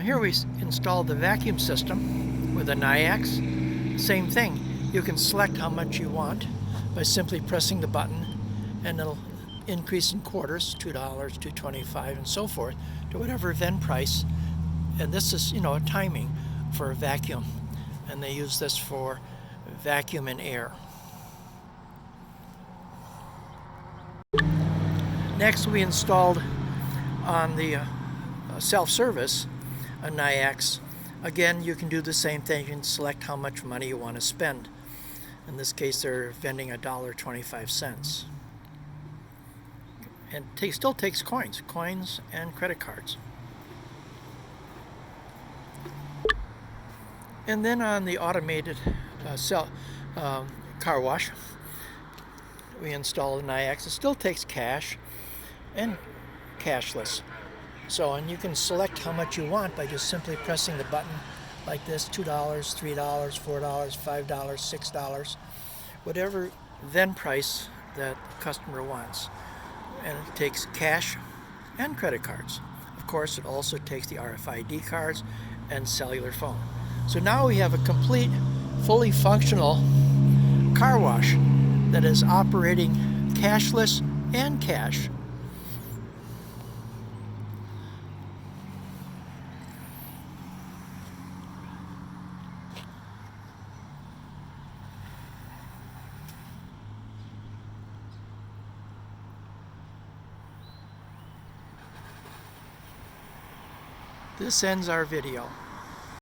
here we installed the vacuum system with a Nayax. Same thing. You can select how much you want by simply pressing the button, and it'll increase in quarters, $2, $2.25, and so forth, to whatever then price. And this is, a timing for a vacuum. And they use this for vacuum and air. Next, we installed on the self-service a Nayax. Again, you can do the same thing. You can select how much money you want to spend. In this case, they're vending $1.25. And still takes coins and credit cards. And then on the automated car wash, we installed a Nayax. It still takes cash and cashless. And you can select how much you want by just simply pressing the button like this: $2, $3, $4, $5, $6, whatever then price that the customer wants. And it takes cash and credit cards. Of course, it also takes the RFID cards and cellular phone. So now we have a complete, fully functional car wash that is operating cashless and cash. This ends our video.